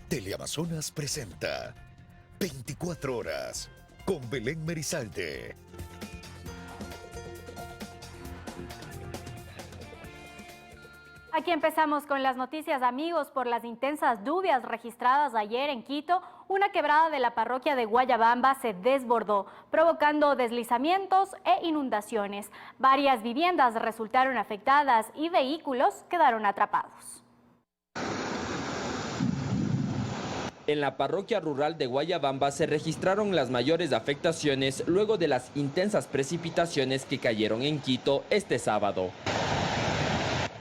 Teleamazonas presenta 24 horas con Belén Merizalde. Aquí empezamos con las noticias, amigos. Por las intensas lluvias registradas ayer en Quito, una quebrada de la parroquia de Guayabamba se desbordó, provocando deslizamientos e inundaciones. Varias viviendas resultaron afectadas y vehículos quedaron atrapados. En la parroquia rural de Guayabamba se registraron las mayores afectaciones luego de las intensas precipitaciones que cayeron en Quito este sábado.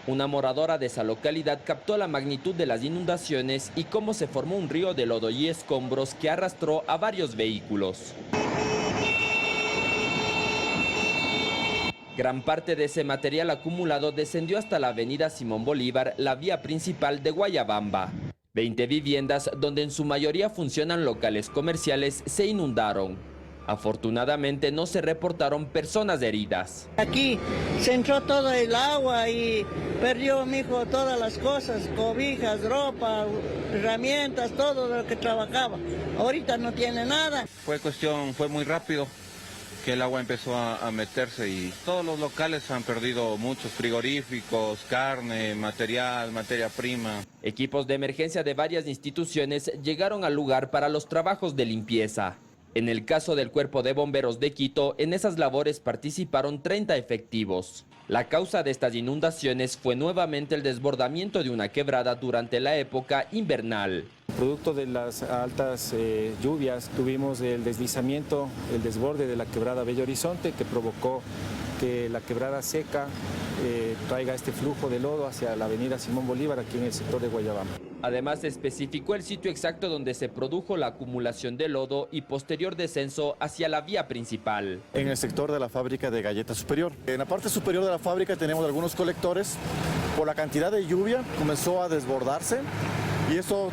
Una moradora de esa localidad captó la magnitud de las inundaciones y cómo se formó un río de lodo y escombros que arrastró a varios vehículos. Gran parte de ese material acumulado descendió hasta la avenida Simón Bolívar, la vía principal de Guayabamba. 20 viviendas, donde en su mayoría funcionan locales comerciales, se inundaron. Afortunadamente no se reportaron personas heridas. Aquí se entró todo el agua y perdió mi hijo todas las cosas, cobijas, ropa, herramientas, todo lo que trabajaba. Ahorita no tiene nada. Fue muy rápido que el agua empezó a meterse y todos los locales han perdido muchos frigoríficos, carne, materia prima. Equipos de emergencia de varias instituciones llegaron al lugar para los trabajos de limpieza. En el caso del Cuerpo de Bomberos de Quito, en esas labores participaron 30 efectivos. La causa de estas inundaciones fue nuevamente el desbordamiento de una quebrada durante la época invernal. Producto de las altas lluvias tuvimos el deslizamiento, el desborde de la quebrada Bello Horizonte, que provocó que la quebrada seca traiga este flujo de lodo hacia la avenida Simón Bolívar aquí en el sector de Guayabamba. Además, se especificó el sitio exacto donde se produjo la acumulación de lodo y posterior descenso hacia la vía principal. En el sector de la fábrica de Galleta Superior. En la parte superior de la fábrica tenemos algunos colectores. Por la cantidad de lluvia comenzó a desbordarse y eso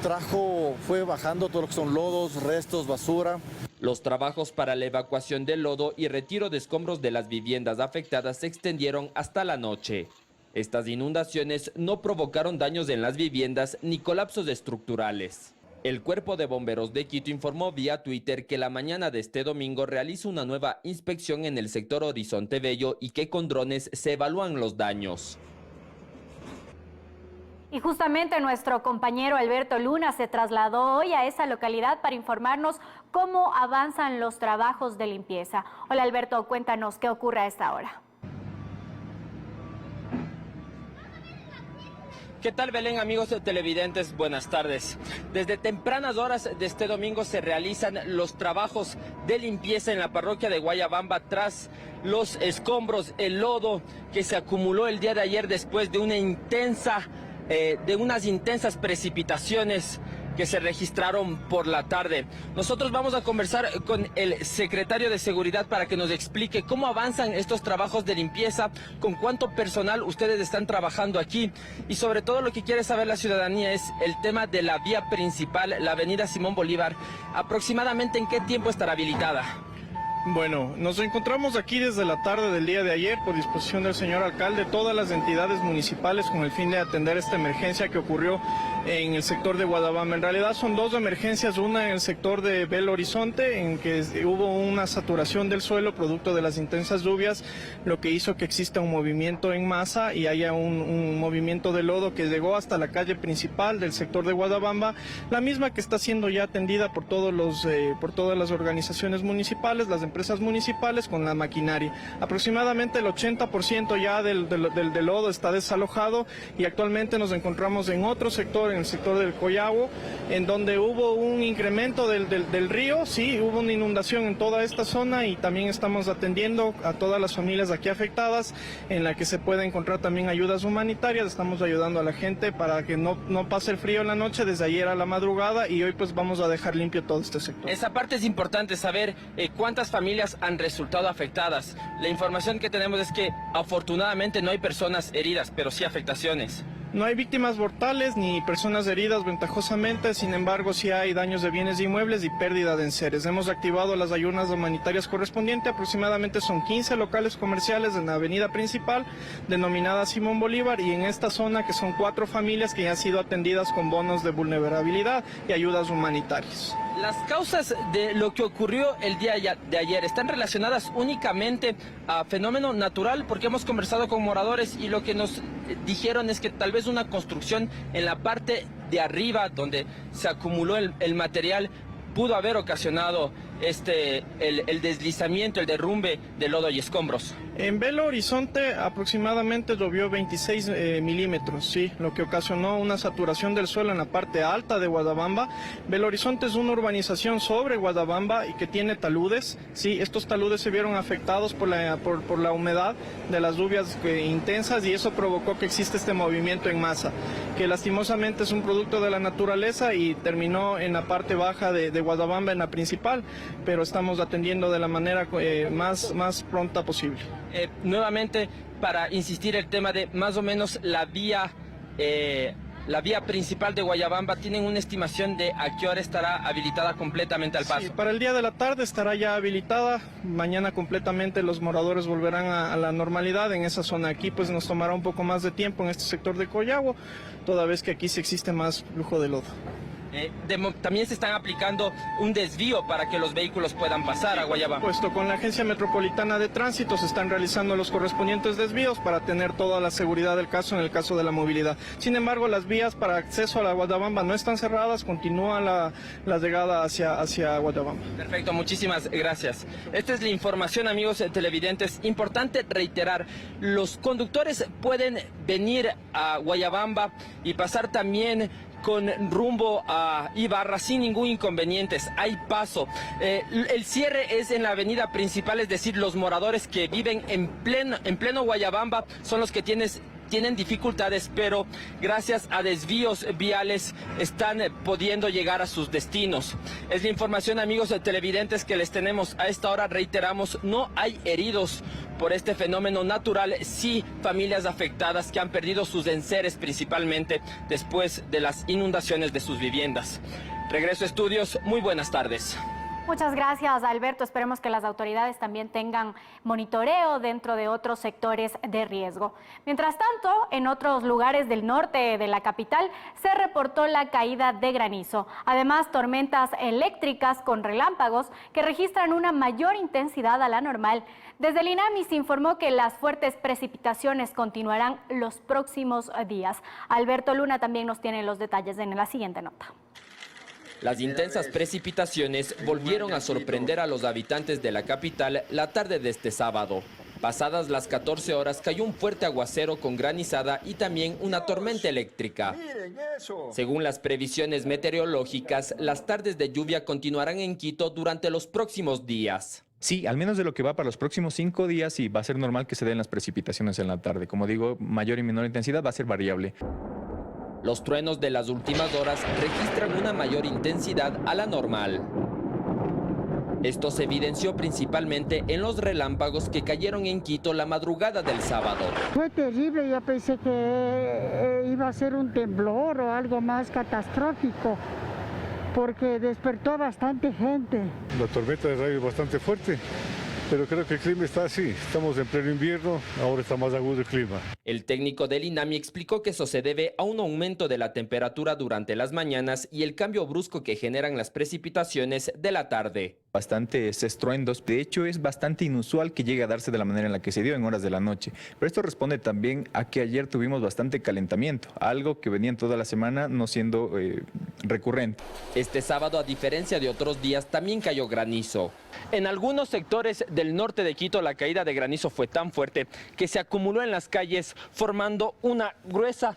fue bajando todo lo que son lodos, restos, basura. Los trabajos para la evacuación del lodo y retiro de escombros de las viviendas afectadas se extendieron hasta la noche. Estas inundaciones no provocaron daños en las viviendas ni colapsos estructurales. El Cuerpo de Bomberos de Quito informó vía Twitter que la mañana de este domingo realiza una nueva inspección en el sector Horizonte Bello y que con drones se evalúan los daños. Y justamente nuestro compañero Alberto Luna se trasladó hoy a esa localidad para informarnos cómo avanzan los trabajos de limpieza. Hola Alberto, cuéntanos qué ocurre a esta hora. ¿Qué tal, Belén, amigos televidentes? Buenas tardes. Desde tempranas horas de este domingo se realizan los trabajos de limpieza en la parroquia de Guayabamba tras los escombros, el lodo que se acumuló el día de ayer después de unas intensas precipitaciones que se registraron por la tarde. Nosotros vamos a conversar con el secretario de Seguridad para que nos explique cómo avanzan estos trabajos de limpieza, con cuánto personal ustedes están trabajando aquí y sobre todo lo que quiere saber la ciudadanía es el tema de la vía principal, la avenida Simón Bolívar. ¿Aproximadamente en qué tiempo estará habilitada? Bueno, nos encontramos aquí desde la tarde del día de ayer por disposición del señor alcalde, todas las entidades municipales con el fin de atender esta emergencia que ocurrió en el sector de Guayabamba. En realidad son dos emergencias, una en el sector de Belo Horizonte, en que hubo una saturación del suelo producto de las intensas lluvias, lo que hizo que exista un movimiento en masa y haya un movimiento de lodo que llegó hasta la calle principal del sector de Guayabamba, la misma que está siendo ya atendida por todas las organizaciones municipales, las empresas municipales con la maquinaria. Aproximadamente el 80% ya del lodo está desalojado y actualmente nos encontramos en otro sector, en el sector del Collao, en donde hubo un incremento del río, sí, hubo una inundación en toda esta zona y también estamos atendiendo a todas las familias aquí afectadas, en la que se puede encontrar también ayudas humanitarias. Estamos ayudando a la gente para que no pase el frío en la noche desde ayer a la madrugada y hoy pues vamos a dejar limpio todo este sector. Esa parte es importante saber cuántas familias han resultado afectadas. La información que tenemos es que afortunadamente no hay personas heridas, pero sí afectaciones. No hay víctimas mortales ni personas heridas ventajosamente, sin embargo sí hay daños de bienes inmuebles y pérdida de enseres. Hemos activado las ayudas humanitarias correspondientes, aproximadamente son 15 locales comerciales en la avenida principal, denominada Simón Bolívar, y en esta zona que son 4 familias que ya han sido atendidas con bonos de vulnerabilidad y ayudas humanitarias. Las causas de lo que ocurrió el día de ayer están relacionadas únicamente a fenómeno natural, porque hemos conversado con moradores y lo que nos dijeron es que tal vez una construcción en la parte de arriba donde se acumuló el material pudo haber ocasionado el deslizamiento, el derrumbe de lodo y escombros. En Belo Horizonte aproximadamente llovió 26 milímetros, sí, lo que ocasionó una saturación del suelo en la parte alta de Guadabamba. Belo Horizonte es una urbanización sobre Guadabamba y que tiene taludes, sí, estos taludes se vieron afectados por la humedad de las lluvias intensas y eso provocó que existe este movimiento en masa, que lastimosamente es un producto de la naturaleza y terminó en la parte baja de Guadabamba, en la principal, pero estamos atendiendo de la manera más pronta posible. Nuevamente, para insistir el tema de más o menos la vía principal de Guayabamba, ¿tienen una estimación de a qué hora estará habilitada completamente al paso? Sí, para el día de la tarde estará ya habilitada, mañana completamente los moradores volverán a la normalidad en esa zona. Aquí pues nos tomará un poco más de tiempo en este sector de Collagua, toda vez que aquí sí existe más flujo de lodo. También se están aplicando un desvío para que los vehículos puedan pasar a Guayabamba. Puesto con la Agencia Metropolitana de Tránsito se están realizando los correspondientes desvíos para tener toda la seguridad del caso en el caso de la movilidad. Sin embargo, las vías para acceso a la Guayabamba no están cerradas, continúa la llegada hacia Guayabamba. Perfecto, muchísimas gracias. Esta es la información, amigos televidentes. Importante reiterar, los conductores pueden venir a Guayabamba y pasar también con rumbo a Ibarra sin ningún inconveniente. Hay paso. El cierre es en la avenida principal, es decir, los moradores que viven en pleno Guayabamba son los que tienen dificultades, pero gracias a desvíos viales están pudiendo llegar a sus destinos. Es la información, amigos televidentes, que les tenemos a esta hora. Reiteramos, no hay heridos por este fenómeno natural, sí familias afectadas que han perdido sus enseres principalmente después de las inundaciones de sus viviendas. Regreso a estudios, muy buenas tardes. Muchas gracias, Alberto. Esperemos que las autoridades también tengan monitoreo dentro de otros sectores de riesgo. Mientras tanto, en otros lugares del norte de la capital se reportó la caída de granizo. Además, tormentas eléctricas con relámpagos que registran una mayor intensidad a la normal. Desde el INAMI se informó que las fuertes precipitaciones continuarán los próximos días. Alberto Luna también nos tiene los detalles en la siguiente nota. Las intensas precipitaciones volvieron a sorprender a los habitantes de la capital la tarde de este sábado. Pasadas las 14 horas cayó un fuerte aguacero con granizada y también una tormenta eléctrica. Según las previsiones meteorológicas, las tardes de lluvia continuarán en Quito durante los próximos días. Sí, al menos de lo que va para los próximos 5 días, y va a ser normal que se den las precipitaciones en la tarde. Como digo, mayor y menor intensidad va a ser variable. Los truenos de las últimas horas registran una mayor intensidad a la normal. Esto se evidenció principalmente en los relámpagos que cayeron en Quito la madrugada del sábado. Fue terrible, yo pensé que iba a ser un temblor o algo más catastrófico, porque despertó bastante gente. La tormenta de rayo es bastante fuerte, pero creo que el clima está así. Estamos en pleno invierno, ahora está más agudo el clima. El técnico del INAMI explicó que eso se debe a un aumento de la temperatura durante las mañanas y el cambio brusco que generan las precipitaciones de la tarde. Bastantes estruendos, de hecho es bastante inusual que llegue a darse de la manera en la que se dio en horas de la noche, pero esto responde también a que ayer tuvimos bastante calentamiento, algo que venía en toda la semana no siendo recurrente. Este sábado, a diferencia de otros días, también cayó granizo. En algunos sectores del norte de Quito la caída de granizo fue tan fuerte que se acumuló en las calles formando una gruesa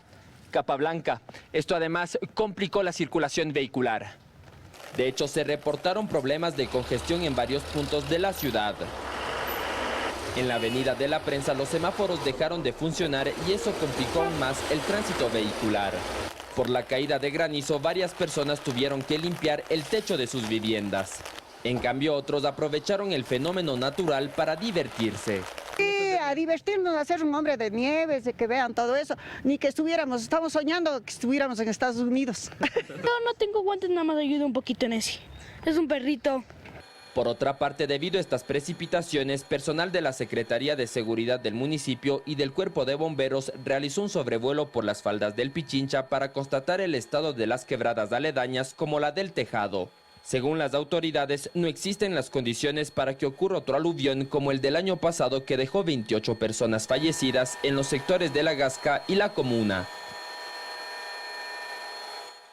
capa blanca. Esto además complicó la circulación vehicular. De hecho, se reportaron problemas de congestión en varios puntos de la ciudad. En la avenida de la Prensa los semáforos dejaron de funcionar y eso complicó aún más el tránsito vehicular. Por la caída de granizo, varias personas tuvieron que limpiar el techo de sus viviendas. En cambio, otros aprovecharon el fenómeno natural para divertirse. Sí, a divertirnos, a ser un hombre de nieves, de que vean todo eso, ni que estamos soñando que estuviéramos en Estados Unidos. No tengo guantes, nada más ayuda un poquito en ese. Es un perrito. Por otra parte, debido a estas precipitaciones, personal de la Secretaría de Seguridad del municipio y del Cuerpo de Bomberos realizó un sobrevuelo por las faldas del Pichincha para constatar el estado de las quebradas aledañas como la del Tejado. Según las autoridades, no existen las condiciones para que ocurra otro aluvión como el del año pasado que dejó 28 personas fallecidas en los sectores de La Gasca y La Comuna.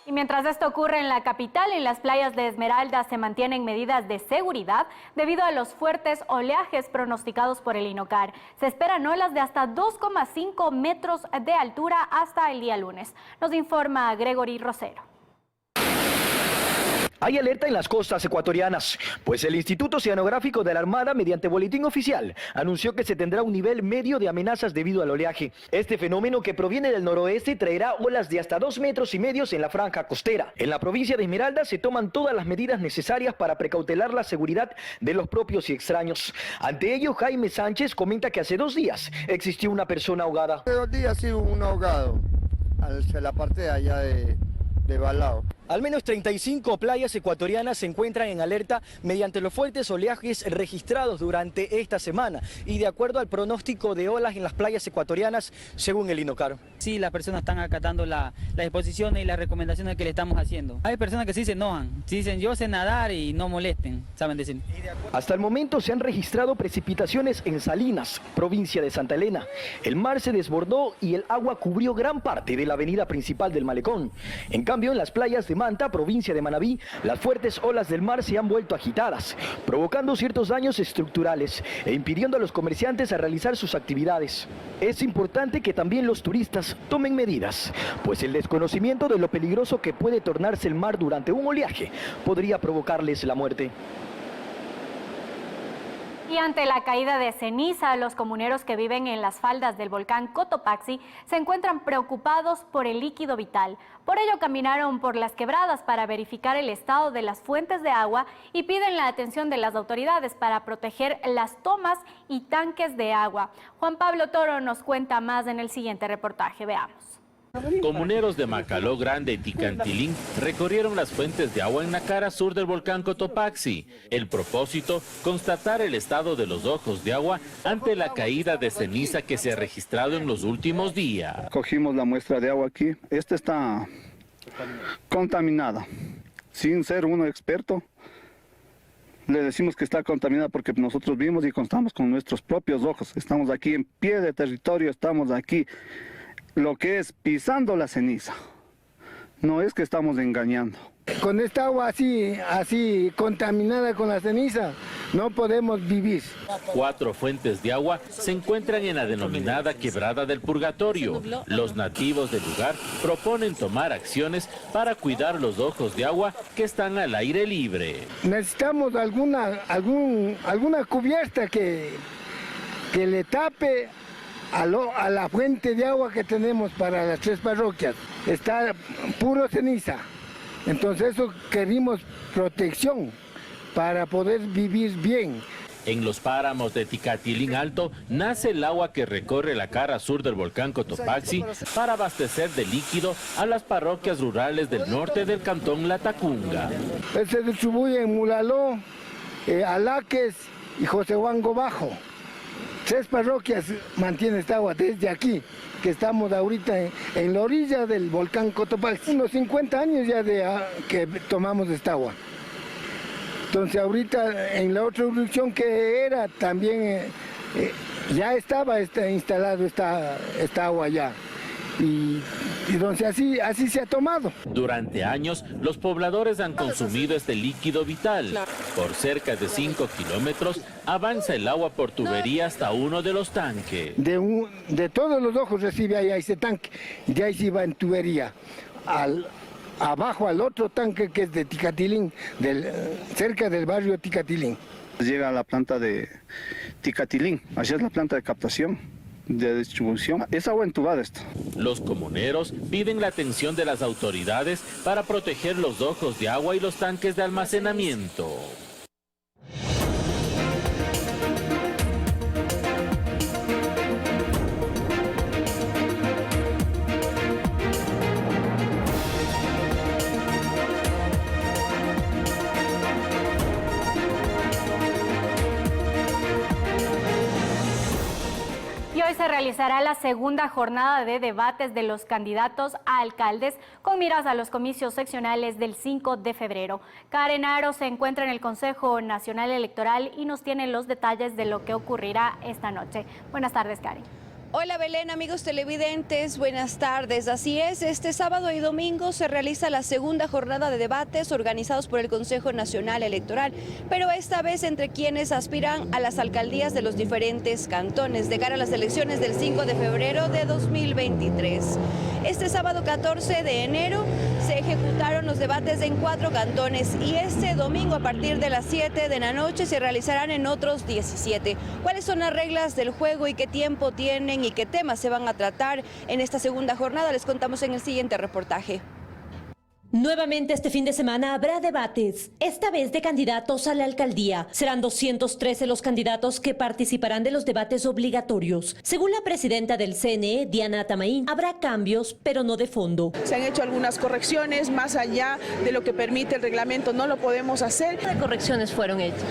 Y mientras esto ocurre en la capital, en las playas de Esmeralda se mantienen medidas de seguridad debido a los fuertes oleajes pronosticados por el INOCAR. Se esperan olas de hasta 2,5 metros de altura hasta el día lunes. Nos informa Gregory Rosero. Hay alerta en las costas ecuatorianas, pues el Instituto Oceanográfico de la Armada, mediante boletín oficial, anunció que se tendrá un nivel medio de amenazas debido al oleaje. Este fenómeno, que proviene del noroeste, traerá olas de hasta 2,5 metros en la franja costera. En la provincia de Esmeralda se toman todas las medidas necesarias para precautelar la seguridad de los propios y extraños. Ante ello, Jaime Sánchez comenta que hace 2 días existió una persona ahogada. Hace 2 días sí hubo un ahogado hacia la parte de allá de Balao. Al menos 35 playas ecuatorianas se encuentran en alerta mediante los fuertes oleajes registrados durante esta semana y de acuerdo al pronóstico de olas en las playas ecuatorianas, según el INOCAR. Sí, las personas están acatando las disposiciones y las recomendaciones que le estamos haciendo. Hay personas que sí se enojan, sí dicen yo sé nadar y no molesten, saben decir. Hasta el momento se han registrado precipitaciones en Salinas, provincia de Santa Elena. El mar se desbordó y el agua cubrió gran parte de la avenida principal del Malecón. En cambio, en las playas de Manta, provincia de Manabí, las fuertes olas del mar se han vuelto agitadas, provocando ciertos daños estructurales e impidiendo a los comerciantes a realizar sus actividades. Es importante que también los turistas tomen medidas, pues el desconocimiento de lo peligroso que puede tornarse el mar durante un oleaje podría provocarles la muerte. Y ante la caída de ceniza, los comuneros que viven en las faldas del volcán Cotopaxi se encuentran preocupados por el líquido vital. Por ello caminaron por las quebradas para verificar el estado de las fuentes de agua y piden la atención de las autoridades para proteger las tomas y tanques de agua. Juan Pablo Toro nos cuenta más en el siguiente reportaje. Veamos. Comuneros de Macaló Grande y Ticantilín recorrieron las fuentes de agua en la cara sur del volcán Cotopaxi. El propósito, constatar el estado de los ojos de agua ante la caída de ceniza que se ha registrado en los últimos días. Cogimos la muestra de agua aquí. Esta está contaminada. Sin ser uno experto, le decimos que está contaminada porque nosotros vimos y constatamos con nuestros propios ojos. Estamos aquí en pie de territorio, estamos aquí lo que es pisando la ceniza. No es que estamos engañando. Con esta agua así contaminada con la ceniza, no podemos vivir. 4 fuentes de agua se encuentran en la denominada Quebrada del Purgatorio. Los nativos del lugar proponen tomar acciones para cuidar los ojos de agua que están al aire libre. Necesitamos alguna cubierta que le tape a la fuente de agua que tenemos para las 3 parroquias. Está puro ceniza. Entonces eso queremos protección para poder vivir bien. En los páramos de Ticatilín Alto nace el agua que recorre la cara sur del volcán Cotopaxi para abastecer de líquido a las parroquias rurales del norte del cantón Latacunga. Se distribuye en Mulaló, Alaques y José Huango Bajo. 3 parroquias mantienen esta agua desde aquí, que estamos ahorita en la orilla del volcán Cotopaxi. Unos 50 años ya que tomamos esta agua. Entonces ahorita en la otra erupción que era también ya estaba instalado esta agua ya. Y entonces así se ha tomado. Durante años, los pobladores han consumido este líquido vital. Por cerca de 5 kilómetros, avanza el agua por tubería hasta uno de los tanques. De todos los ojos recibe ahí ese tanque, y de ahí se va en tubería. Abajo al otro tanque que es de Ticatilín, cerca del barrio Ticatilín. Llega a la planta de Ticatilín, allá es la planta de captación, de distribución. Es agua entubada esto. Los comuneros piden la atención de las autoridades para proteger los ojos de agua y los tanques de almacenamiento. Hoy se realizará la segunda jornada de debates de los candidatos a alcaldes con miras a los comicios seccionales del 5 de febrero. Karen Aro se encuentra en el Consejo Nacional Electoral y nos tiene los detalles de lo que ocurrirá esta noche. Buenas tardes, Karen. Hola Belén, amigos televidentes, buenas tardes. Así es, este sábado y domingo se realiza la segunda jornada de debates organizados por el Consejo Nacional Electoral, pero esta vez entre quienes aspiran a las alcaldías de los diferentes cantones de cara a las elecciones del 5 de febrero de 2023. Este sábado 14 de enero se ejecutaron los debates en 4 cantones y este domingo a partir de las 7 de la noche se realizarán en otros 17. ¿Cuáles son las reglas del juego y qué tiempo tienen y qué temas se van a tratar en esta segunda jornada? Les contamos en el siguiente reportaje. Nuevamente este fin de semana habrá debates, esta vez de candidatos a la alcaldía. Serán 213 los candidatos que participarán de los debates obligatorios. Según la presidenta del CNE, Diana Atamaín, habrá cambios, pero no de fondo. Se han hecho algunas correcciones, más allá de lo que permite el reglamento, no lo podemos hacer. ¿Qué correcciones fueron hechas?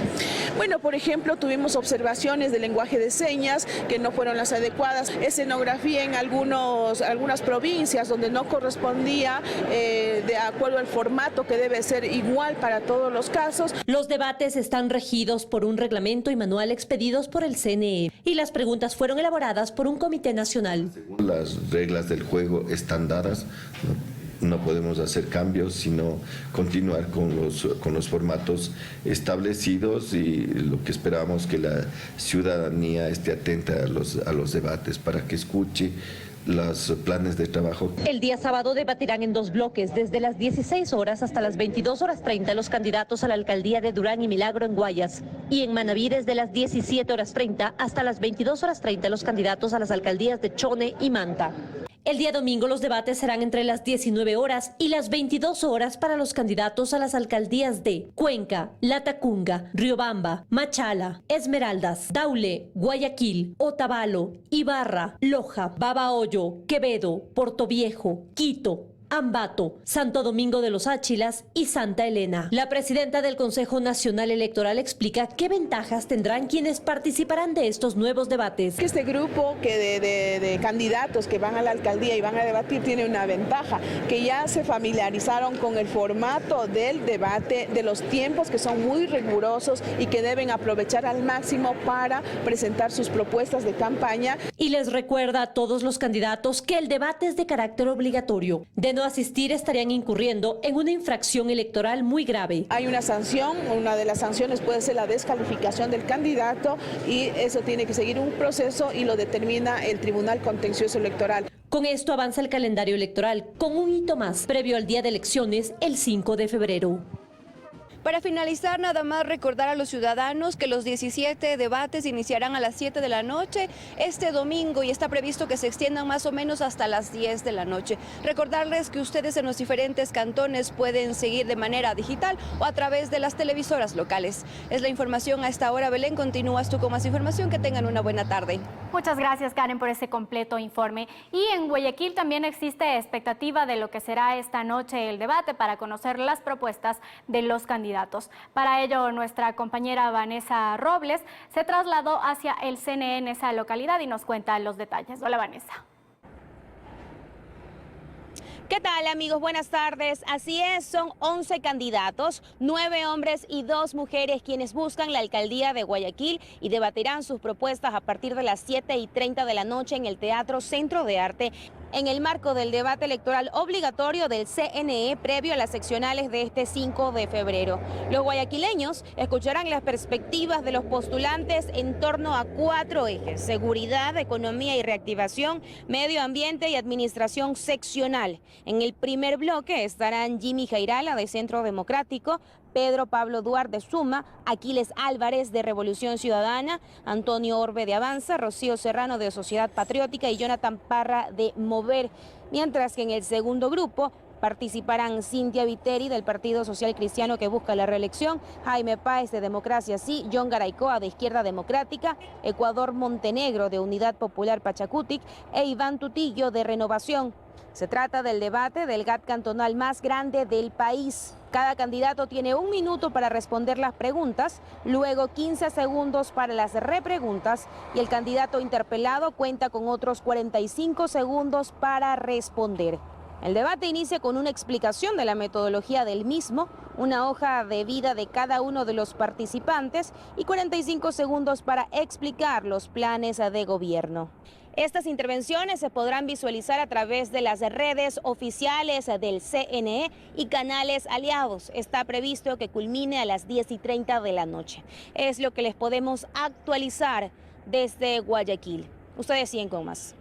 Bueno, por ejemplo, tuvimos observaciones del lenguaje de señas que no fueron las adecuadas, escenografía en algunas provincias donde no correspondía de acuerdo al formato que debe ser igual para todos los casos. Los debates están regidos por un reglamento y manual expedidos por el CNE y las preguntas fueron elaboradas por un comité nacional. Según las reglas del juego están dadas, no podemos hacer cambios, sino continuar con los formatos establecidos y lo que esperamos que la ciudadanía esté atenta a los debates para que escuche los planes de trabajo. El día sábado debatirán en 2 bloques, desde las 16 horas hasta las 22:30 los candidatos a la alcaldía de Durán y Milagro en Guayas, y en Manabí desde las 17:30 hasta las 22:30 los candidatos a las alcaldías de Chone y Manta. El día domingo los debates serán entre las 19 horas y las 22 horas para los candidatos a las alcaldías de Cuenca, Latacunga, Riobamba, Machala, Esmeraldas, Daule, Guayaquil, Otavalo, Ibarra, Loja, Babahoyo, Quevedo, Portoviejo, Quito, Ambato, Santo Domingo de los Áchilas y Santa Elena. La presidenta del Consejo Nacional Electoral explica qué ventajas tendrán quienes participarán de estos nuevos debates. Este grupo de candidatos que van a la alcaldía y van a debatir tiene una ventaja, que ya se familiarizaron con el formato del debate, de los tiempos que son muy rigurosos y que deben aprovechar al máximo para presentar sus propuestas de campaña. Y les recuerda a todos los candidatos que el debate es de carácter obligatorio. De no asistir estarían incurriendo en una infracción electoral muy grave. Hay una sanción, una de las sanciones puede ser la descalificación del candidato y eso tiene que seguir un proceso y lo determina el Tribunal Contencioso Electoral. Con esto avanza el calendario electoral con un hito más previo al día de elecciones el 5 de febrero. Para finalizar, nada más recordar a los ciudadanos que los 17 debates iniciarán a las 7 de la noche este domingo y está previsto que se extiendan más o menos hasta las 10 de la noche. Recordarles que ustedes en los diferentes cantones pueden seguir de manera digital o a través de las televisoras locales. Es la información a esta hora. Belén, continúas tú con más información. Que tengan una buena tarde. Muchas gracias, Karen, por ese completo informe. Y en Guayaquil también existe expectativa de lo que será esta noche el debate para conocer las propuestas de los candidatos. Para ello, nuestra compañera Vanessa Robles se trasladó hacia el CNE en esa localidad y nos cuenta los detalles. Hola, Vanessa. ¿Qué tal, amigos? Buenas tardes. Así es, son 11 candidatos, 9 hombres y 2 mujeres quienes buscan la alcaldía de Guayaquil y debatirán sus propuestas a partir de las 7:30 de la noche en el Teatro Centro de Arte, en el marco del debate electoral obligatorio del CNE previo a las seccionales de este 5 de febrero. Los guayaquileños escucharán las perspectivas de los postulantes en torno a 4 ejes: seguridad, economía y reactivación, medio ambiente y administración seccional. En el primer bloque estarán Jimmy Jairala de Centro Democrático, Pedro Pablo Duarte de Suma, Aquiles Álvarez de Revolución Ciudadana, Antonio Orbe de Avanza, Rocío Serrano de Sociedad Patriótica y Jonathan Parra de Mover. Mientras que en el segundo grupo participarán Cintia Viteri del Partido Social Cristiano que busca la reelección, Jaime Páez de Democracia Sí, John Garaycoa de Izquierda Democrática, Ecuador Montenegro de Unidad Popular Pachacutic e Iván Tutillo de Renovación. Se trata del debate del GAT cantonal más grande del país. Cada candidato tiene 1 minuto para responder las preguntas, luego 15 segundos para las repreguntas y el candidato interpelado cuenta con otros 45 segundos para responder. El debate inicia con una explicación de la metodología del mismo, una hoja de vida de cada uno de los participantes y 45 segundos para explicar los planes de gobierno. Estas intervenciones se podrán visualizar a través de las redes oficiales del CNE y canales aliados. Está previsto que culmine a las 10:30 de la noche. Es lo que les podemos actualizar desde Guayaquil. Ustedes siguen con más.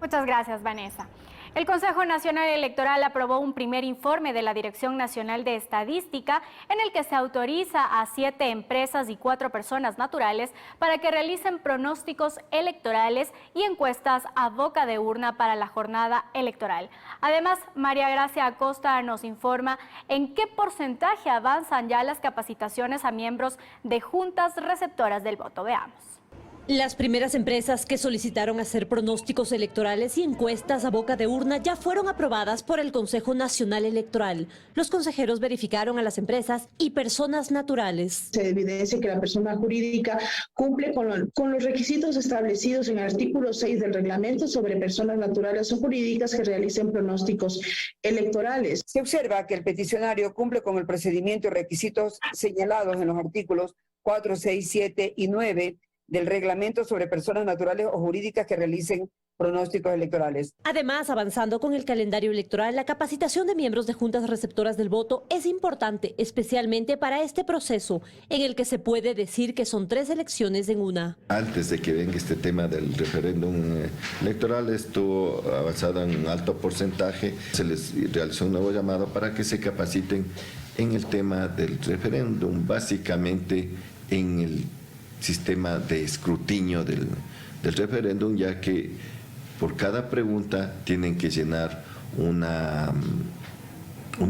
Muchas gracias, Vanessa. El Consejo Nacional Electoral aprobó un primer informe de la Dirección Nacional de Estadística en el que se autoriza a 7 empresas y 4 personas naturales para que realicen pronósticos electorales y encuestas a boca de urna para la jornada electoral. Además, María Gracia Acosta nos informa en qué porcentaje avanzan ya las capacitaciones a miembros de juntas receptoras del voto. Veamos. Las primeras empresas que solicitaron hacer pronósticos electorales y encuestas a boca de urna ya fueron aprobadas por el Consejo Nacional Electoral. Los consejeros verificaron a las empresas y personas naturales. Se evidencia que la persona jurídica cumple con los requisitos establecidos en el artículo 6 del reglamento sobre personas naturales o jurídicas que realicen pronósticos electorales. Se observa que el peticionario cumple con el procedimiento y requisitos señalados en los artículos 4, 6, 7 y 9 del reglamento sobre personas naturales o jurídicas que realicen pronósticos electorales. Además, avanzando con el calendario electoral, la capacitación de miembros de juntas receptoras del voto es importante, especialmente para este proceso, en el que se puede decir que son 3 elecciones en una. Antes de que venga este tema del referéndum electoral, estuvo avanzado en un alto porcentaje. Se les realizó un nuevo llamado para que se capaciten en el tema del referéndum, básicamente en el sistema de escrutinio del referéndum, ya que por cada pregunta tienen que llenar una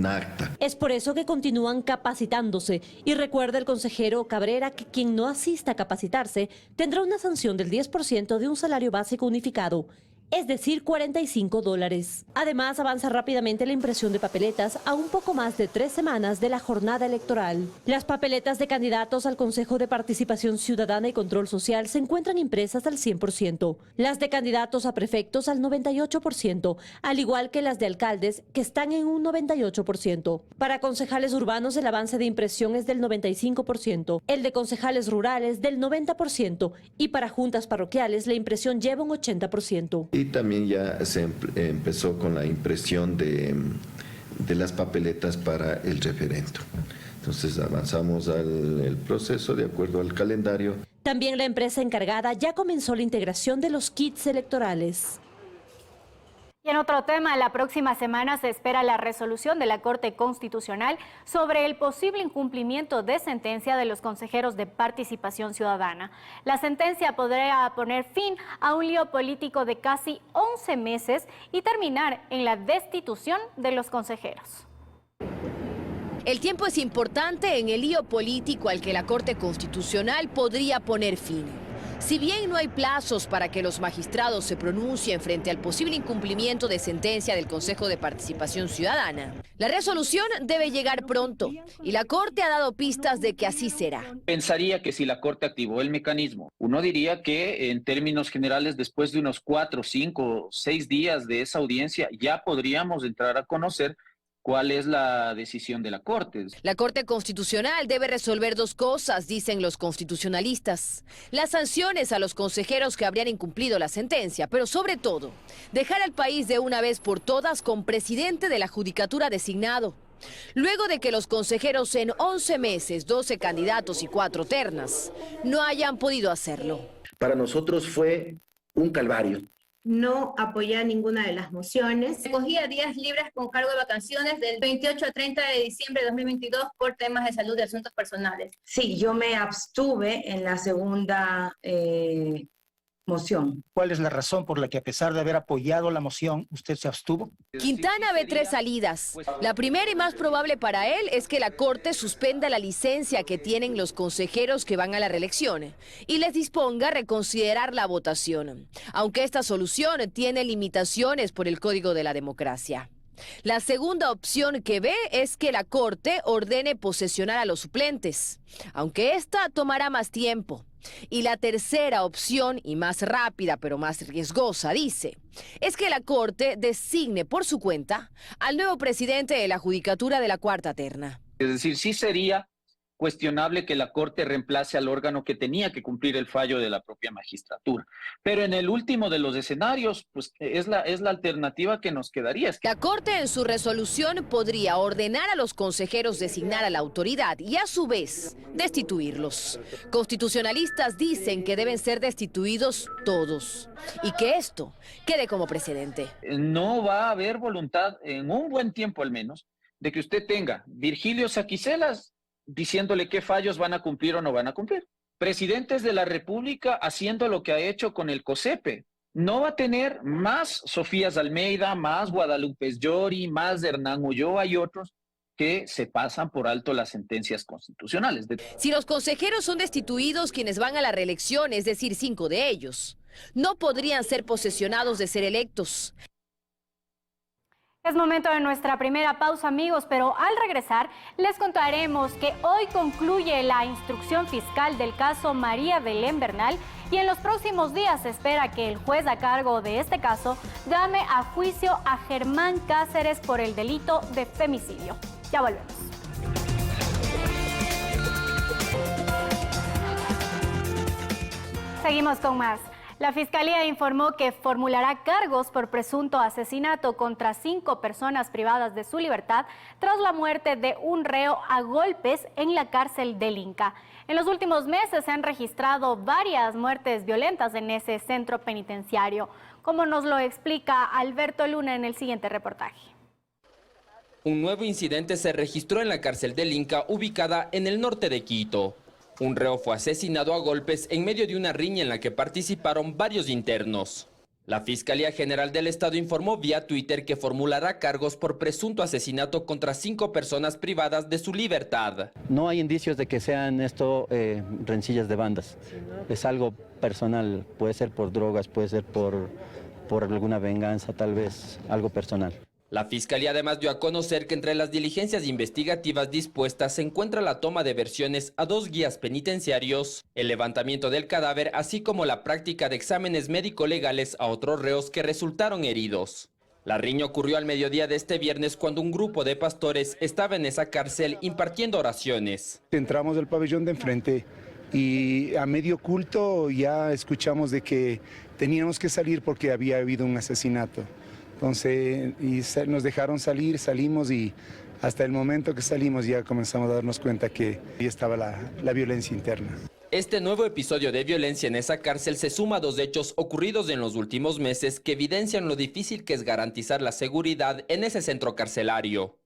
acta. Es por eso que continúan capacitándose y recuerda el consejero Cabrera que quien no asista a capacitarse tendrá una sanción del 10% de un salario básico unificado, es decir, $45. Además, avanza rápidamente la impresión de papeletas a un poco más de 3 semanas de la jornada electoral. Las papeletas de candidatos al Consejo de Participación Ciudadana y Control Social se encuentran impresas al 100%, las de candidatos a prefectos al 98%, al igual que las de alcaldes, que están en un 98%. Para concejales urbanos el avance de impresión es del 95%, el de concejales rurales del 90% y para juntas parroquiales la impresión lleva un 80%. Y también ya se empezó con la impresión de las papeletas para el referéndum. Entonces avanzamos el proceso de acuerdo al calendario. También la empresa encargada ya comenzó la integración de los kits electorales. Y en otro tema, la próxima semana se espera la resolución de la Corte Constitucional sobre el posible incumplimiento de sentencia de los consejeros de Participación Ciudadana. La sentencia podría poner fin a un lío político de casi 11 meses y terminar en la destitución de los consejeros. El tiempo es importante en el lío político al que la Corte Constitucional podría poner fin. Si bien no hay plazos para que los magistrados se pronuncien frente al posible incumplimiento de sentencia del Consejo de Participación Ciudadana, la resolución debe llegar pronto y la Corte ha dado pistas de que así será. Pensaría que si la Corte activó el mecanismo, uno diría que en términos generales después de unos 4, 5, 6 días de esa audiencia ya podríamos entrar a conocer ¿cuál es la decisión de la Corte? La Corte Constitucional debe resolver 2 cosas, dicen los constitucionalistas. Las sanciones a los consejeros que habrían incumplido la sentencia, pero sobre todo, dejar al país de una vez por todas con presidente de la Judicatura designado. Luego de que los consejeros en 11 meses, 12 candidatos y 4 ternas, no hayan podido hacerlo. Para nosotros fue un calvario. No apoyé ninguna de las mociones. Cogía días libres con cargo de vacaciones del 28 a 30 de diciembre de 2022 por temas de salud y asuntos personales. Sí, yo me abstuve en la segunda moción. ¿Cuál es la razón por la que, a pesar de haber apoyado la moción, usted se abstuvo? Quintana ve tres salidas. La primera y más probable para él es que la Corte suspenda la licencia que tienen los consejeros que van a la reelección y les disponga reconsiderar la votación, aunque esta solución tiene limitaciones por el Código de la Democracia. La segunda opción que ve es que la Corte ordene posesionar a los suplentes, aunque esta tomará más tiempo. Y la tercera opción, y más rápida pero más riesgosa, dice, es que la Corte designe por su cuenta al nuevo presidente de la Judicatura de la Cuarta Terna. Es decir, sí sería cuestionable que la Corte reemplace al órgano que tenía que cumplir el fallo de la propia magistratura. Pero en el último de los escenarios, pues es la alternativa que nos quedaría. La Corte en su resolución podría ordenar a los consejeros designar a la autoridad y a su vez destituirlos. Constitucionalistas dicen que deben ser destituidos todos y que esto quede como precedente. No va a haber voluntad, en un buen tiempo al menos, de que usted tenga Virgilio Saquicelas diciéndole qué fallos van a cumplir o no van a cumplir. Presidentes de la República haciendo lo que ha hecho con el COSEPE. No va a tener más Sofías Almeida, más Guadalupe Llori, más Hernán Ulloa y otros que se pasan por alto las sentencias constitucionales. Si los consejeros son destituidos quienes van a la reelección, es decir, 5 de ellos, no podrían ser posesionados de ser electos. Es momento de nuestra primera pausa, amigos, pero al regresar les contaremos que hoy concluye la instrucción fiscal del caso María Belén Bernal y en los próximos días se espera que el juez a cargo de este caso llame a juicio a Germán Cáceres por el delito de femicidio. Ya volvemos. Seguimos con más. La Fiscalía informó que formulará cargos por presunto asesinato contra 5 personas privadas de su libertad tras la muerte de un reo a golpes en la cárcel del Inca. En los últimos meses se han registrado varias muertes violentas en ese centro penitenciario, como nos lo explica Alberto Luna en el siguiente reportaje. Un nuevo incidente se registró en la cárcel del Inca, ubicada en el norte de Quito. Un reo fue asesinado a golpes en medio de una riña en la que participaron varios internos. La Fiscalía General del Estado informó vía Twitter que formulará cargos por presunto asesinato contra 5 personas privadas de su libertad. No hay indicios de que sean esto rencillas de bandas. Es algo personal, puede ser por drogas, puede ser por alguna venganza, tal vez algo personal. La Fiscalía además dio a conocer que entre las diligencias investigativas dispuestas se encuentra la toma de versiones a 2 guías penitenciarios, el levantamiento del cadáver, así como la práctica de exámenes médico-legales a otros reos que resultaron heridos. La riña ocurrió al mediodía de este viernes cuando un grupo de pastores estaba en esa cárcel impartiendo oraciones. Entramos del pabellón de enfrente y a medio culto ya escuchamos de que teníamos que salir porque había habido un asesinato. Entonces, nos dejaron salir, salimos y hasta el momento que salimos ya comenzamos a darnos cuenta que ahí estaba la violencia interna. Este nuevo episodio de violencia en esa cárcel se suma a 2 hechos ocurridos en los últimos meses que evidencian lo difícil que es garantizar la seguridad en ese centro carcelario.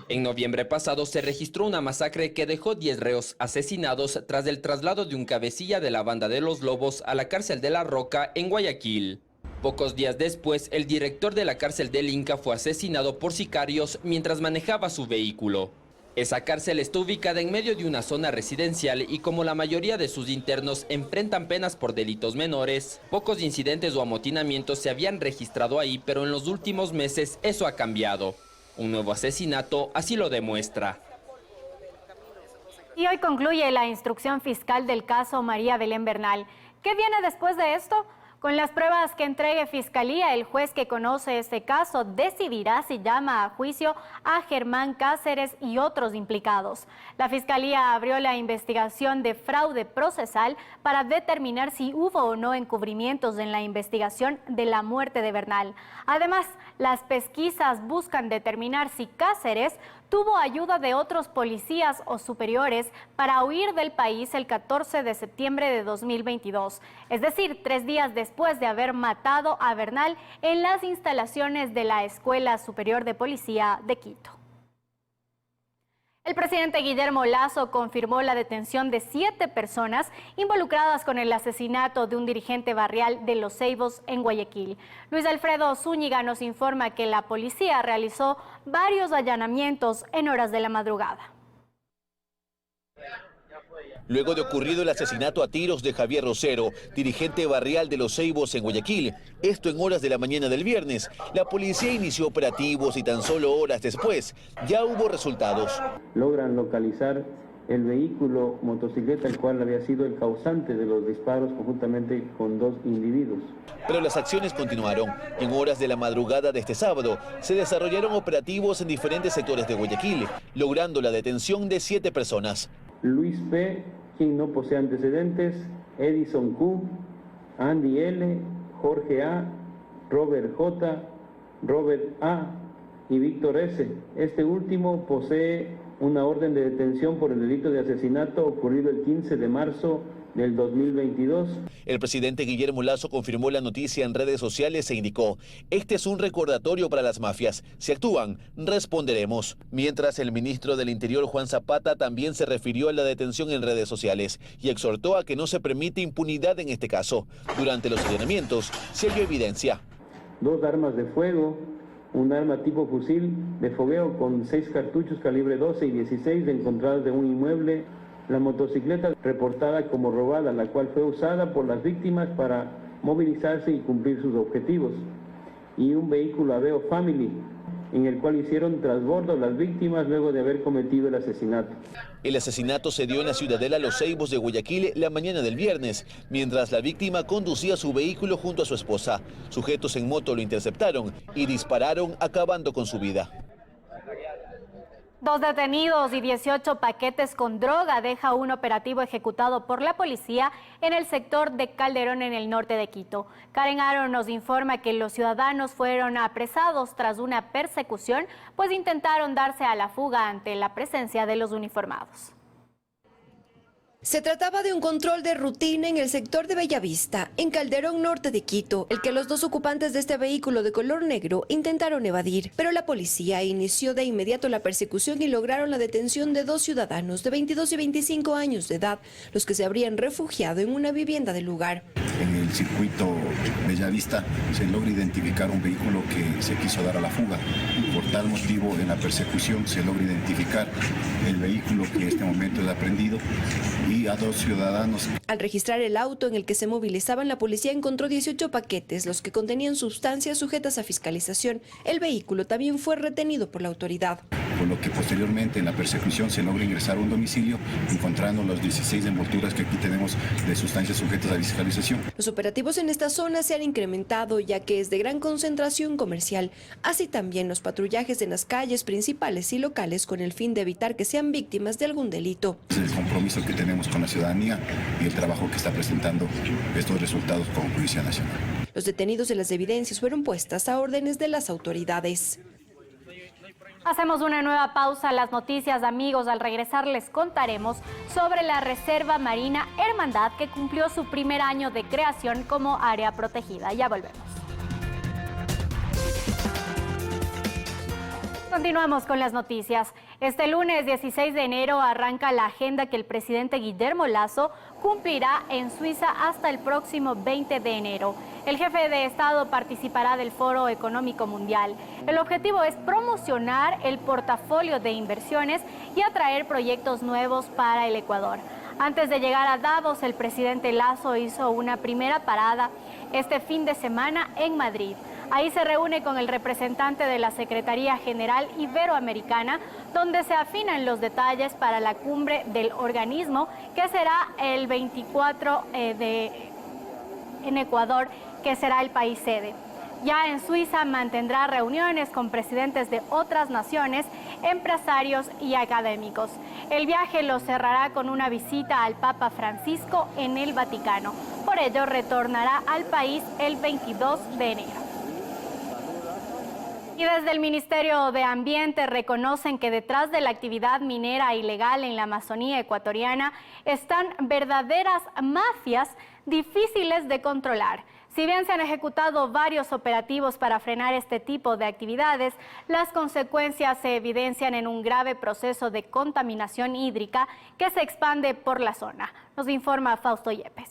En noviembre pasado se registró una masacre que dejó 10 reos asesinados tras el traslado de un cabecilla de la banda de los Lobos a la cárcel de La Roca en Guayaquil. Pocos días después, el director de la cárcel del Inca fue asesinado por sicarios mientras manejaba su vehículo. Esa cárcel está ubicada en medio de una zona residencial y como la mayoría de sus internos enfrentan penas por delitos menores, pocos incidentes o amotinamientos se habían registrado ahí, pero en los últimos meses eso ha cambiado. Un nuevo asesinato así lo demuestra. Y hoy concluye la instrucción fiscal del caso María Belén Bernal. ¿Qué viene después de esto? Con las pruebas que entregue Fiscalía, el juez que conoce este caso decidirá si llama a juicio a Germán Cáceres y otros implicados. La Fiscalía abrió la investigación de fraude procesal para determinar si hubo o no encubrimientos en la investigación de la muerte de Bernal. Además, las pesquisas buscan determinar si Cáceres tuvo ayuda de otros policías o superiores para huir del país el 14 de septiembre de 2022, es decir, 3 días después de haber matado a Bernal en las instalaciones de la Escuela Superior de Policía de Quito. El presidente Guillermo Lasso confirmó la detención de 7 personas involucradas con el asesinato de un dirigente barrial de Los Ceibos en Guayaquil. Luis Alfredo Zúñiga nos informa que la policía realizó varios allanamientos en horas de la madrugada. Luego de ocurrido el asesinato a tiros de Javier Rosero, dirigente barrial de Los Ceibos en Guayaquil, esto en horas de la mañana del viernes, la policía inició operativos y tan solo horas después ya hubo resultados. Logran localizar el vehículo motocicleta, el cual había sido el causante de los disparos conjuntamente con 2 individuos. Pero las acciones continuaron. En horas de la madrugada de este sábado se desarrollaron operativos en diferentes sectores de Guayaquil, logrando la detención de 7 personas. Luis P., quien no posee antecedentes, Edison Q., Andy L., Jorge A., Robert J., Robert A. y Víctor S. Este último posee una orden de detención por el delito de asesinato ocurrido el 15 de marzo del 2022. El presidente Guillermo Lasso confirmó la noticia en redes sociales e indicó: este es un recordatorio para las mafias. Si actúan, responderemos. Mientras, el ministro del Interior, Juan Zapata, también se refirió a la detención en redes sociales y exhortó a que no se permite impunidad en este caso. Durante los allanamientos se halló evidencia. 2 armas de fuego, un arma tipo fusil de fogueo con 6 cartuchos calibre 12 y 16 encontradas de un inmueble, la motocicleta reportada como robada, la cual fue usada por las víctimas para movilizarse y cumplir sus objetivos, y un vehículo Aveo Family, en el cual hicieron transbordo las víctimas luego de haber cometido el asesinato. El asesinato se dio en la ciudadela Los Ceibos de Guayaquil la mañana del viernes, mientras la víctima conducía su vehículo junto a su esposa. Sujetos en moto lo interceptaron y dispararon, acabando con su vida. 2 detenidos y 18 paquetes con droga deja un operativo ejecutado por la policía en el sector de Calderón, en el norte de Quito. Karen Aaron nos informa que los ciudadanos fueron apresados tras una persecución, pues intentaron darse a la fuga ante la presencia de los uniformados. Se trataba de un control de rutina en el sector de Bellavista, en Calderón, norte de Quito, el que los 2 ocupantes de este vehículo de color negro intentaron evadir, pero la policía inició de inmediato la persecución y lograron la detención de 2 ciudadanos de 22 y 25 años de edad, los que se habrían refugiado en una vivienda del lugar. En el circuito Bellavista se logra identificar un vehículo que se quiso dar a la fuga. Por tal motivo, en la persecución se logra identificar el vehículo que en este momento es aprehendido y a 2 ciudadanos. Al registrar el auto en el que se movilizaban, la policía encontró 18 paquetes, los que contenían sustancias sujetas a fiscalización. El vehículo también fue retenido por la autoridad. Por lo que posteriormente en la persecución se logra ingresar a un domicilio, encontrando las 16 envolturas que aquí tenemos de sustancias sujetas a fiscalización. Los operativos en esta zona se han incrementado, ya que es de gran concentración comercial, así también los patrullajes en las calles principales y locales con el fin de evitar que sean víctimas de algún delito. Es el compromiso que tenemos con la ciudadanía y el trabajo que está presentando estos resultados como Policía Nacional. Los detenidos y las evidencias fueron puestas a órdenes de las autoridades. Hacemos una nueva pausa en las noticias, amigos. Al regresar les contaremos sobre la Reserva Marina Hermandad, que cumplió su primer año de creación como área protegida. Ya volvemos. Continuamos con las noticias. Este lunes 16 de enero arranca la agenda que el presidente Guillermo Lasso cumplirá en Suiza hasta el próximo 20 de enero. El jefe de Estado participará del Foro Económico Mundial. El objetivo es promocionar el portafolio de inversiones y atraer proyectos nuevos para el Ecuador. Antes de llegar a Davos, el presidente Lasso hizo una primera parada este fin de semana en Madrid. Ahí se reúne con el representante de la Secretaría General Iberoamericana, donde se afinan los detalles para la cumbre del organismo, que será el 24 en Ecuador, que será el país sede. Ya en Suiza mantendrá reuniones con presidentes de otras naciones, empresarios y académicos. El viaje lo cerrará con una visita al Papa Francisco en el Vaticano. Por ello, retornará al país el 22 de enero. Y desde el Ministerio de Ambiente reconocen que detrás de la actividad minera ilegal en la Amazonía ecuatoriana están verdaderas mafias difíciles de controlar. Si bien se han ejecutado varios operativos para frenar este tipo de actividades, las consecuencias se evidencian en un grave proceso de contaminación hídrica que se expande por la zona. Nos informa Fausto Yepes.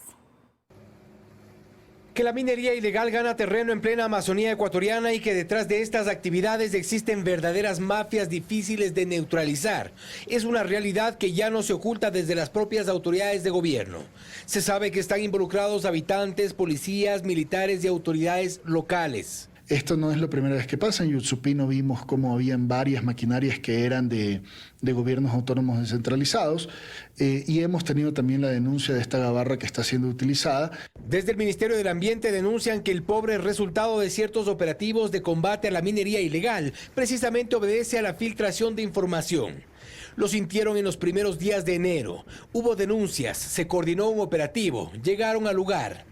Que la minería ilegal gana terreno en plena Amazonía ecuatoriana y que detrás de estas actividades existen verdaderas mafias difíciles de neutralizar. Es una realidad que ya no se oculta desde las propias autoridades de gobierno. Se sabe que están involucrados habitantes, policías, militares y autoridades locales. Esto no es la primera vez que pasa. En Yutsupino vimos cómo habían varias maquinarias que eran de gobiernos autónomos descentralizados y hemos tenido también la denuncia de esta gabarra que está siendo utilizada. Desde el Ministerio del Ambiente denuncian que el pobre resultado de ciertos operativos de combate a la minería ilegal precisamente obedece a la filtración de información. Lo sintieron en los primeros días de enero. Hubo denuncias, se coordinó un operativo, llegaron al lugar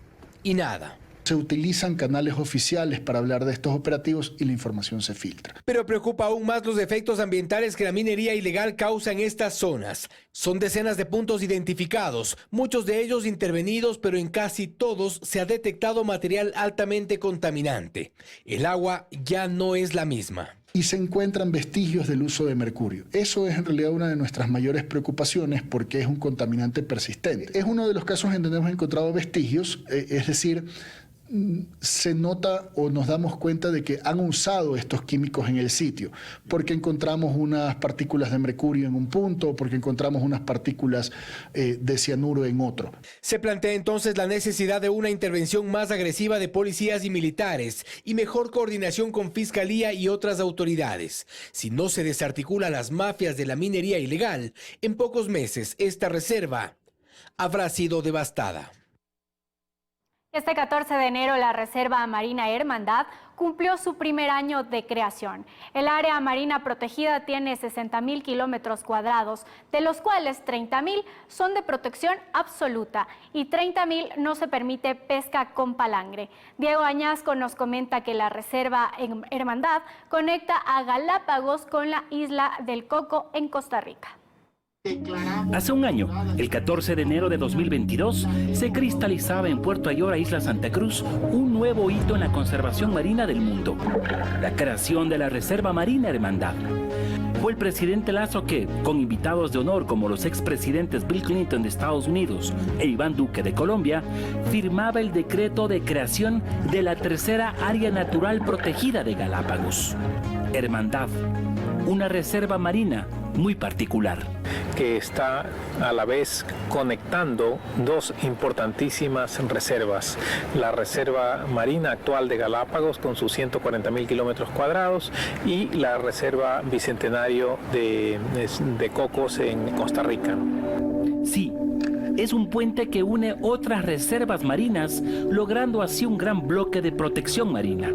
y nada. Se utilizan canales oficiales para hablar de estos operativos y la información se filtra. Pero preocupa aún más los efectos ambientales que la minería ilegal causa en estas zonas. Son decenas de puntos identificados, muchos de ellos intervenidos, pero en casi todos se ha detectado material altamente contaminante. El agua ya no es la misma. Y se encuentran vestigios del uso de mercurio. Eso es en realidad una de nuestras mayores preocupaciones porque es un contaminante persistente. Es uno de los casos en donde hemos encontrado vestigios, es decir, se nota o nos damos cuenta de que han usado estos químicos en el sitio, porque encontramos unas partículas de mercurio en un punto, porque encontramos unas partículas de cianuro en otro. Se plantea entonces la necesidad de una intervención más agresiva de policías y militares y mejor coordinación con Fiscalía y otras autoridades. Si no se desarticula las mafias de la minería ilegal, en pocos meses esta reserva habrá sido devastada. Este 14 de enero la Reserva Marina Hermandad cumplió su primer año de creación. El área marina protegida tiene 60.000 kilómetros cuadrados, de los cuales 30.000 son de protección absoluta y 30.000 no se permite pesca con palangre. Diego Añasco nos comenta que la Reserva Hermandad conecta a Galápagos con la isla del Coco en Costa Rica. Hace un año, el 14 de enero de 2022, se cristalizaba en Puerto Ayora, Isla Santa Cruz, un nuevo hito en la conservación marina del mundo: la creación de la Reserva Marina Hermandad. Fue el presidente Lazo que, con invitados de honor como los expresidentes Bill Clinton de Estados Unidos e Iván Duque de Colombia, firmaba el decreto de creación de la tercera área natural protegida de Galápagos. Hermandad, una reserva marina muy particular, que está a la vez conectando dos importantísimas reservas: la Reserva Marina actual de Galápagos con sus 140.000 kilómetros cuadrados y la Reserva Bicentenario de Cocos en Costa Rica. Sí, es un puente que une otras reservas marinas, logrando así un gran bloque de protección marina.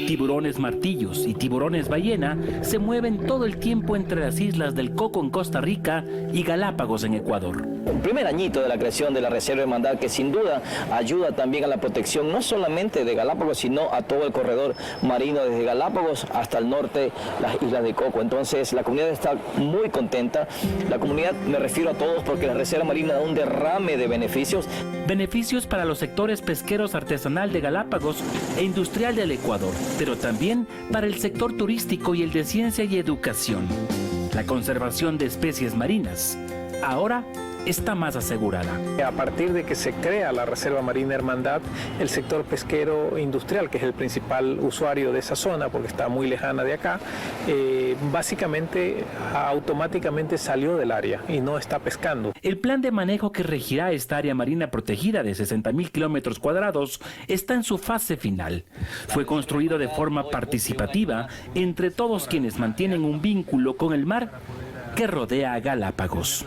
Tiburones martillos y tiburones ballena se mueven todo el tiempo entre las islas del Coco en Costa Rica y Galápagos en Ecuador. El primer añito de la creación de la Reserva Hermandad, que sin duda ayuda también a la protección no solamente de Galápagos, sino a todo el corredor marino desde Galápagos hasta el norte, las islas de Coco. Entonces la comunidad está muy contenta. La comunidad, me refiero a todos, porque la Reserva Marina da un derrame de beneficios. Beneficios para los sectores pesqueros artesanal de Galápagos e industrial del Ecuador, pero también para el sector turístico y el de ciencia y educación. La conservación de especies marinas ahora está más asegurada. A partir de que se crea la Reserva Marina Hermandad, el sector pesquero industrial, que es el principal usuario de esa zona porque está muy lejana de acá, básicamente automáticamente salió del área y no está pescando. El plan de manejo que regirá esta área marina protegida de 60.000 kilómetros cuadrados está en su fase final. Fue construido de forma participativa entre todos quienes mantienen un vínculo con el mar que rodea a Galápagos.